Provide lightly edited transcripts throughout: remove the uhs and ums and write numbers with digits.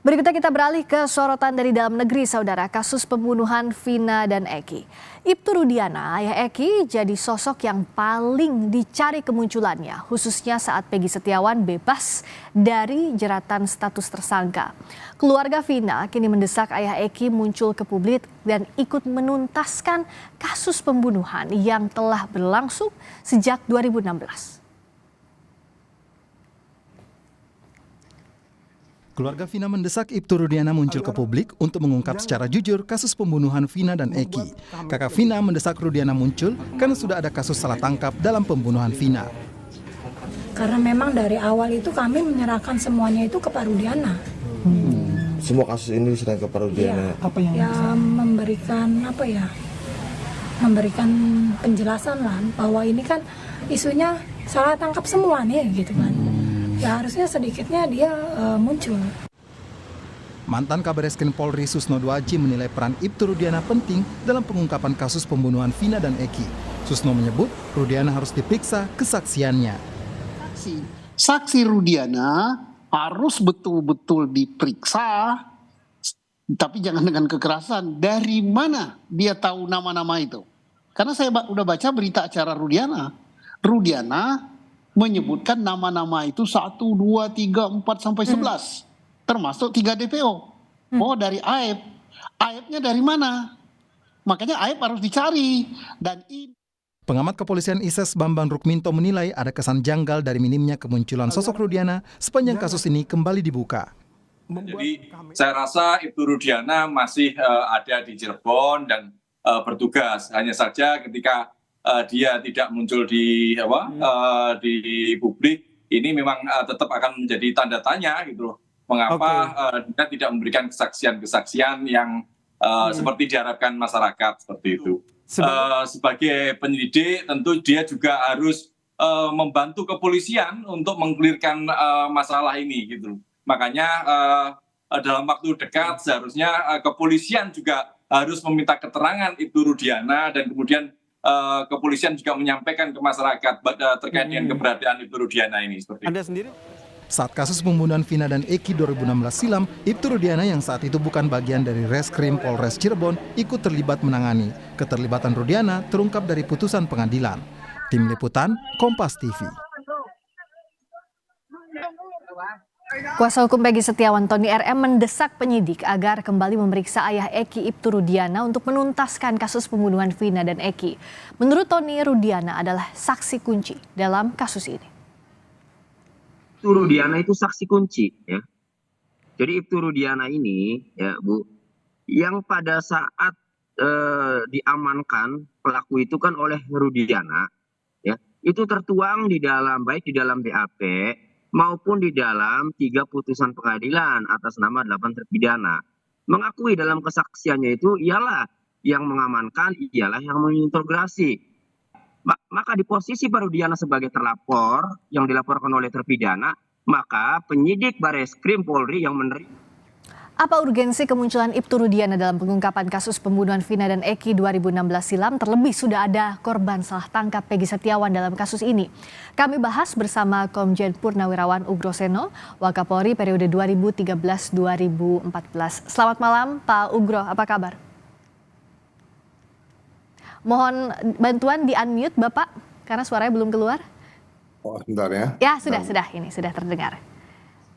Berikutnya kita beralih ke sorotan dari dalam negeri, saudara. Kasus pembunuhan Vina dan Eki. Ibtu Rudiana, ayah Eki, jadi sosok yang paling dicari kemunculannya, khususnya saat Peggy Setiawan bebas dari jeratan status tersangka. Keluarga Vina kini mendesak ayah Eki muncul ke publik dan ikut menuntaskan kasus pembunuhan yang telah berlangsung sejak 2016. Keluarga Vina mendesak Ibtu Rudiana muncul ke publik untuk mengungkap secara jujur kasus pembunuhan Vina dan Eki. Kakak Vina mendesak Rudiana muncul karena sudah ada kasus salah tangkap dalam pembunuhan Vina. Karena memang dari awal itu kami menyerahkan semuanya itu ke Pak Rudiana. Semua kasus ini diserahkan ke Pak Rudiana. Ya, memberikan penjelasan lah bahwa ini kan isunya salah tangkap semua nih gitu kan. Ya harusnya sedikitnya dia muncul. Mantan Kabar Reskrim Polri Susno Duaji menilai peran Ibtu Rudiana penting dalam pengungkapan kasus pembunuhan Vina dan Eki. Susno menyebut Rudiana harus diperiksa kesaksiannya. Saksi Rudiana harus betul-betul diperiksa, tapi jangan dengan kekerasan. Dari mana dia tahu nama-nama itu? Karena saya udah baca berita acara Rudiana. Rudiana menyebutkan nama-nama itu 1, 2, 3, 4, sampai 11. Termasuk 3 DPO. Oh, dari AEP. AEP-nya dari mana? Makanya AEP harus dicari. Dan Pengamat Kepolisian ISES Bambang Rukminto menilai ada kesan janggal dari minimnya kemunculan sosok Rudiana sepanjang kasus ini kembali dibuka. Jadi saya rasa Ibtu Rudiana masih ada di Cirebon dan bertugas. Hanya saja ketika dia tidak muncul di publik, ini memang tetap akan menjadi tanda tanya gitu loh. Mengapa dia tidak memberikan kesaksian-kesaksian yang seperti diharapkan masyarakat seperti itu. Sebagai penyelidik tentu dia juga harus membantu kepolisian untuk mengklirkan masalah ini gitu. Makanya dalam waktu dekat seharusnya kepolisian juga harus meminta keterangan Ibtu Rudiana dan kemudian kepolisian juga menyampaikan ke masyarakat terkait dengan keberadaan Ibtu Rudiana ini. Seperti Anda sendiri? Saat kasus pembunuhan Vina dan Eki 2016 silam, Ibtu Rudiana yang saat itu bukan bagian dari Reskrim Polres Cirebon ikut terlibat menangani. Keterlibatan Rudiana terungkap dari putusan pengadilan. Tim Liputan, Kompas TV. Kuasa hukum Peggy Setiawan Tony RM mendesak penyidik agar kembali memeriksa ayah Eki Ibtu Rudiana untuk menuntaskan kasus pembunuhan Vina dan Eki. Menurut Tony, Rudiana adalah saksi kunci dalam kasus ini. Ibtu Rudiana itu saksi kunci ya. Jadi Ibtu Rudiana ini ya Bu, yang pada saat diamankan pelaku itu kan oleh Rudiana ya, itu tertuang di dalam baik di dalam BAP maupun di dalam 3 putusan pengadilan atas nama 8 terpidana. Mengakui dalam kesaksiannya itu ialah yang mengamankan, ialah yang mengintegrasi. Maka di posisi Pak Rudiana sebagai terlapor yang dilaporkan oleh terpidana, maka penyidik Bareskrim Polri yang menerima. Apa urgensi kemunculan Ibtu Rudiana dalam pengungkapan kasus pembunuhan Vina dan Eki 2016 silam? Terlebih sudah ada korban salah tangkap Peggy Setiawan dalam kasus ini. Kami bahas bersama Komjen Purnawirawan Ugroseno, Wakapolri periode 2013-2014. Selamat malam Pak Ugro, apa kabar? Mohon bantuan di unmute Bapak, karena suaranya belum keluar. Oh, sebentar ya. Ya, sudah terdengar.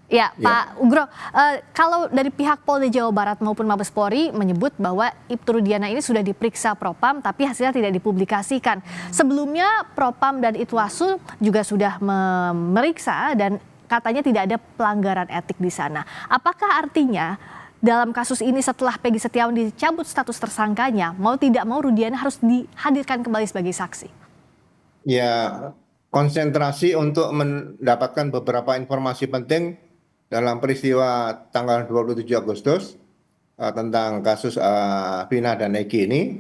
Ya, Pak Ugro, kalau dari pihak Polda Jawa Barat maupun Mabes Polri menyebut bahwa Ibtu Rudiana ini sudah diperiksa Propam tapi hasilnya tidak dipublikasikan. Sebelumnya Propam dan Itwasu juga sudah memeriksa dan katanya tidak ada pelanggaran etik di sana. Apakah artinya dalam kasus ini setelah Peggy Setiawan dicabut status tersangkanya, mau tidak mau Rudiana harus dihadirkan kembali sebagai saksi? Ya, konsentrasi untuk mendapatkan beberapa informasi penting dalam peristiwa tanggal 27 Agustus tentang kasus Vina dan Eki ini.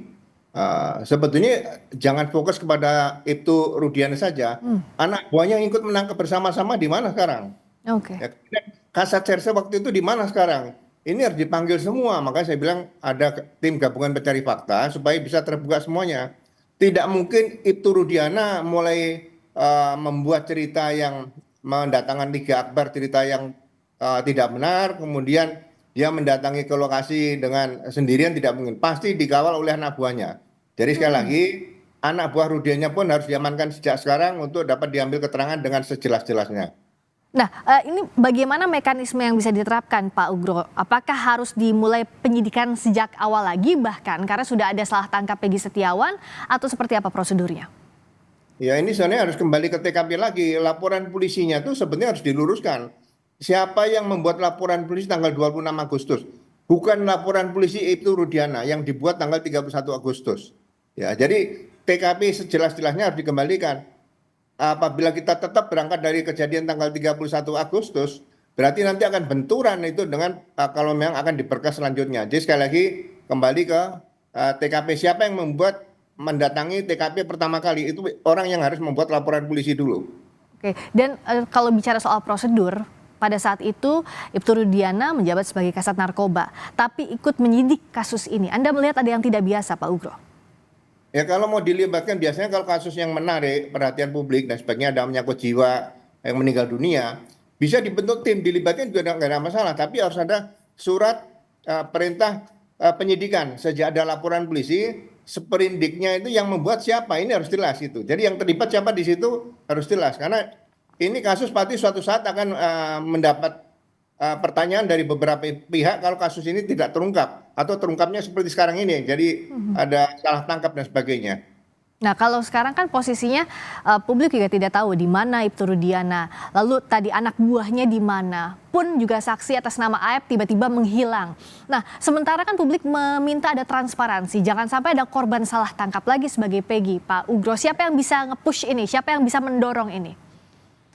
Sebetulnya jangan fokus kepada Ibtu Rudiana saja. Anak buahnya yang ikut menangkap bersama-sama di mana sekarang? Ya, Kasat Serse waktu itu di mana sekarang? Ini harus dipanggil semua. Makanya saya bilang ada tim gabungan pencari fakta supaya bisa terbuka semuanya. Tidak mungkin Ibtu Rudiana mulai membuat cerita yang mendatangkan Liga Akbar, cerita yang tidak benar, kemudian dia mendatangi ke lokasi dengan sendirian tidak mungkin. Pasti dikawal oleh anak buahnya. Jadi sekali lagi, anak buah Rudiana pun harus diamankan sejak sekarang untuk dapat diambil keterangan dengan sejelas-jelasnya. Nah, ini bagaimana mekanisme yang bisa diterapkan, Pak Ugro? Apakah harus dimulai penyidikan sejak awal lagi bahkan karena sudah ada salah tangkap Peggy Setiawan atau seperti apa prosedurnya? Ya ini sebenarnya harus kembali ke TKP lagi. Laporan polisinya tuh sebenarnya harus diluruskan. Siapa yang membuat laporan polisi tanggal 26 Agustus? Bukan laporan polisi itu Rudiana yang dibuat tanggal 31 Agustus. Ya, jadi TKP sejelas-jelasnya harus dikembalikan. Apabila kita tetap berangkat dari kejadian tanggal 31 Agustus, berarti nanti akan benturan itu dengan kalau memang akan diperkas selanjutnya. Jadi sekali lagi kembali ke TKP, siapa yang mendatangi TKP pertama kali, itu orang yang harus membuat laporan polisi dulu. Oke, dan kalau bicara soal prosedur, pada saat itu Ibtu Rudiana menjabat sebagai Kasat Narkoba, tapi ikut menyidik kasus ini. Anda melihat ada yang tidak biasa, Pak Ugro? Ya kalau mau dilibatkan biasanya kalau kasus yang menarik perhatian publik dan sebagainya, ada menyangkut jiwa yang meninggal dunia, bisa dibentuk tim, dilibatkan juga nggak ada masalah. Tapi harus ada surat perintah penyidikan. Sejak ada laporan polisi, seperindiknya itu yang membuat siapa, ini harus jelas itu. Jadi yang terlibat siapa di situ harus jelas. Karena ini kasus pasti suatu saat akan mendapat pertanyaan dari beberapa pihak kalau kasus ini tidak terungkap atau terungkapnya seperti sekarang ini, jadi ada salah tangkap dan sebagainya. Nah, kalau sekarang kan posisinya publik juga tidak tahu di mana Ibtu Rudiana, lalu tadi anak buahnya di mana, pun juga saksi atas nama AF tiba-tiba menghilang. Nah, sementara kan publik meminta ada transparansi, jangan sampai ada korban salah tangkap lagi sebagai Peggy. Pak Ugro, siapa yang bisa nge-push ini, siapa yang bisa mendorong ini?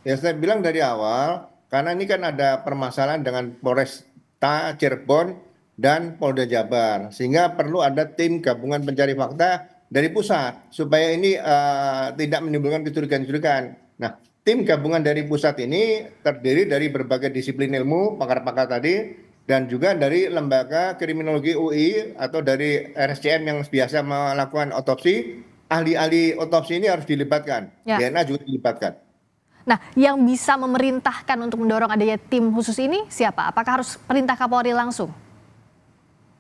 Ya saya bilang dari awal, karena ini kan ada permasalahan dengan Polresta Cirebon dan Polda Jabar, sehingga perlu ada tim gabungan pencari fakta dari pusat supaya ini tidak menimbulkan kecurigaan-kecurigaan. Nah, tim gabungan dari pusat ini terdiri dari berbagai disiplin ilmu, pakar-pakar tadi, dan juga dari lembaga kriminologi UI atau dari RSCM yang biasa melakukan otopsi. Ahli-ahli otopsi ini harus dilibatkan, DNA juga dilibatkan. Nah, yang bisa memerintahkan untuk mendorong adanya tim khusus ini siapa? Apakah harus perintah Kapolri langsung?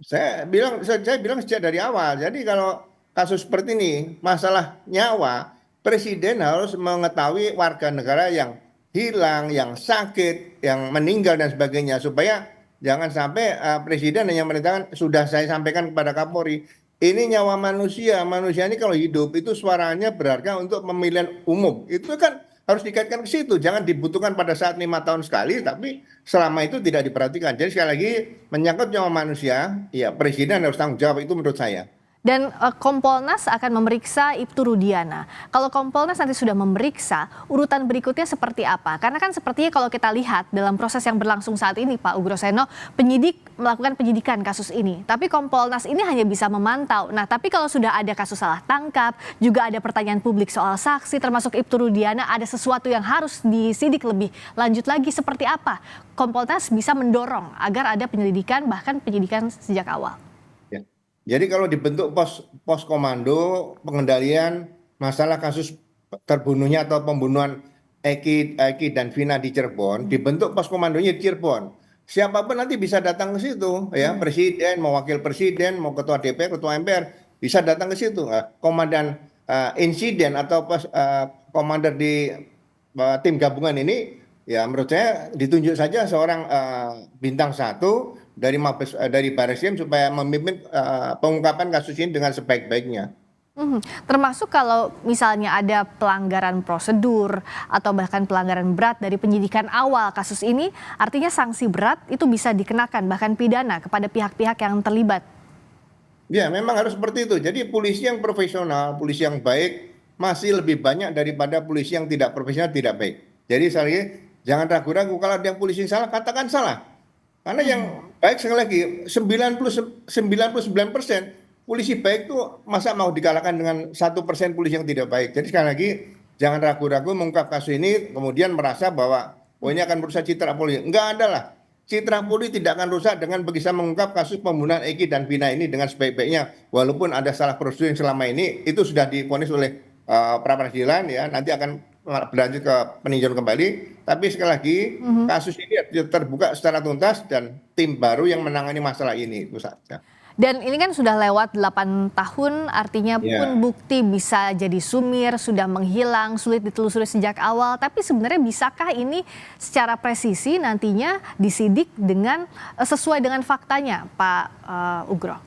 Saya bilang sejak dari awal. Jadi kalau kasus seperti ini, masalah nyawa, presiden harus mengetahui warga negara yang hilang, yang sakit, yang meninggal dan sebagainya, supaya jangan sampai presiden hanya merintahkan, sudah saya sampaikan kepada Kapolri, ini nyawa manusia. Manusia ini kalau hidup itu suaranya berharga untuk pemilihan umum. Itu kan harus dikaitkan ke situ, jangan dibutuhkan pada saat 5 tahun sekali, tapi selama itu tidak diperhatikan. Jadi sekali lagi menyangkut nyawa manusia, ya presiden harus tanggung jawab, itu menurut saya. Dan Kompolnas akan memeriksa Ibtu Rudiana. Kalau Kompolnas nanti sudah memeriksa, urutan berikutnya seperti apa? Karena kan sepertinya kalau kita lihat dalam proses yang berlangsung saat ini, Pak Ugro Seno, penyidik melakukan penyidikan kasus ini. Tapi Kompolnas ini hanya bisa memantau. Nah, tapi kalau sudah ada kasus salah tangkap, juga ada pertanyaan publik soal saksi, termasuk Ibtu Rudiana, ada sesuatu yang harus disidik lebih lanjut lagi. Seperti apa Kompolnas bisa mendorong agar ada penyelidikan, bahkan penyidikan sejak awal? Jadi kalau dibentuk pos komando pengendalian masalah kasus terbunuhnya atau pembunuhan Eki dan Vina di Cirebon, dibentuk pos komandonya di Cirebon. Siapapun nanti bisa datang ke situ, ya presiden, mau wakil presiden, mau ketua DPR, ketua MPR, bisa datang ke situ. Komandan insiden atau komander di tim gabungan ini, ya menurut saya ditunjuk saja seorang bintang 1 dari Barreskrim supaya memimpin pengungkapan kasus ini dengan sebaik-baiknya. Termasuk kalau misalnya ada pelanggaran prosedur atau bahkan pelanggaran berat dari penyidikan awal kasus ini, artinya sanksi berat itu bisa dikenakan bahkan pidana kepada pihak-pihak yang terlibat. Ya memang harus seperti itu. Jadi polisi yang profesional, polisi yang baik masih lebih banyak daripada polisi yang tidak profesional, tidak baik. Jadi sekali lagi jangan ragu-ragu kalau ada yang polisi yang salah, katakan salah. Karena yang baik sekali lagi 99% polisi baik itu masa mau dikalahkan dengan 1% polisi yang tidak baik. Jadi sekali lagi jangan ragu-ragu mengungkap kasus ini kemudian merasa bahwa ini akan merusak citra Polri. Enggak ada lah. Citra Polri tidak akan rusak dengan bisa mengungkap kasus pembunuhan Eki dan Vina ini dengan sebaik-baiknya. Walaupun ada salah prosedur yang selama ini itu sudah divonis oleh pra peradilan, ya nanti akan berlanjut ke peninjauan kembali. Tapi sekali lagi kasus ini terbuka secara tuntas dan tim baru yang menangani masalah ini itu saja. Dan ini kan sudah lewat 8 tahun, artinya pun bukti bisa jadi sumir, sudah menghilang, sulit ditelusuri sejak awal. Tapi sebenarnya bisakah ini secara presisi nantinya disidik dengan sesuai dengan faktanya, Pak Ugro?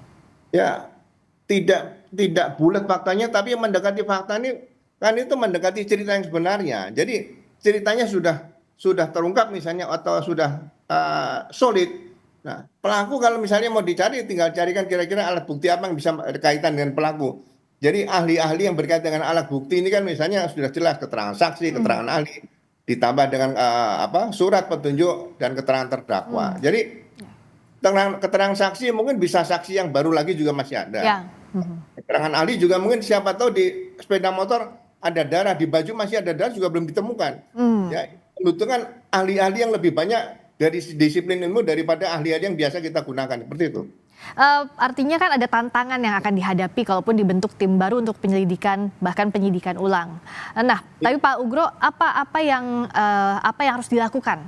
Ya, tidak bulat faktanya, tapi yang mendekati fakta ini kan itu mendekati cerita yang sebenarnya. Jadi ceritanya sudah terungkap misalnya atau sudah solid. Nah, pelaku kalau misalnya mau dicari, tinggal carikan kira-kira alat bukti apa yang bisa berkaitan dengan pelaku. Jadi ahli-ahli yang berkaitan dengan alat bukti ini kan misalnya sudah jelas keterangan saksi, keterangan ahli, ditambah dengan surat petunjuk dan keterangan terdakwa. Jadi keterangan saksi mungkin bisa saksi yang baru lagi juga masih ada. Keterangan ahli juga mungkin siapa tahu di sepeda motor ada darah, di baju masih ada darah juga belum ditemukan. Ya, membutuhkan ahli-ahli yang lebih banyak dari disiplin ilmu daripada ahli-ahli yang biasa kita gunakan, seperti itu. Artinya kan ada tantangan yang akan dihadapi kalaupun dibentuk tim baru untuk penyelidikan, bahkan penyidikan ulang. Nah, tapi Pak Ugro, apa yang harus dilakukan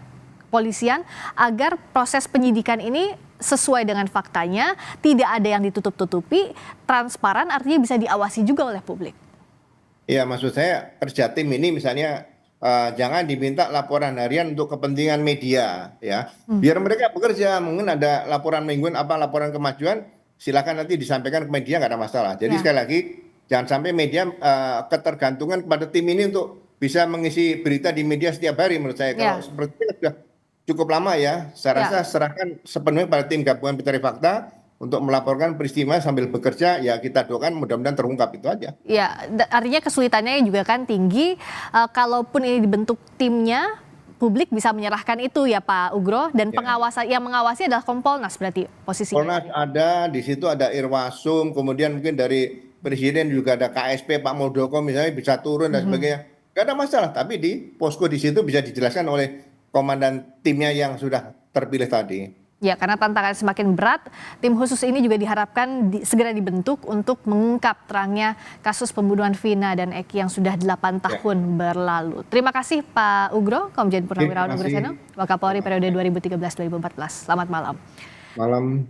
kepolisian agar proses penyidikan ini sesuai dengan faktanya, tidak ada yang ditutup-tutupi, transparan, artinya bisa diawasi juga oleh publik? Iya, maksud saya kerja tim ini misalnya jangan diminta laporan harian untuk kepentingan media, ya. Biar mereka bekerja, mungkin ada laporan mingguan, laporan kemajuan, silakan nanti disampaikan ke media, nggak ada masalah. Jadi sekali lagi, jangan sampai media ketergantungan kepada tim ini untuk bisa mengisi berita di media setiap hari. Menurut saya, kalau seperti itu sudah cukup lama ya. Saya rasa serahkan sepenuhnya pada tim gabungan pencari fakta untuk melaporkan peristiwa sambil bekerja, ya kita doakan mudah-mudahan terungkap, itu aja. Ya, artinya kesulitannya juga kan tinggi. Kalaupun ini dibentuk timnya, publik bisa menyerahkan itu ya Pak Ugro, dan yang mengawasi adalah Kompolnas berarti posisinya. Kompolnas ada, di situ ada Irwasum, kemudian mungkin dari Presiden juga ada KSP Pak Muldoko misalnya bisa turun dan sebagainya. Gak ada masalah, tapi di posko di situ bisa dijelaskan oleh komandan timnya yang sudah terpilih tadi. Ya, karena tantangan semakin berat, tim khusus ini juga diharapkan segera dibentuk untuk mengungkap terangnya kasus pembunuhan Vina dan Eki yang sudah 8 tahun berlalu. Terima kasih Pak Ugro, Komjen Purnawirawan Ugro Seno, Wakapolri periode 2013-2014. Selamat malam. Malam.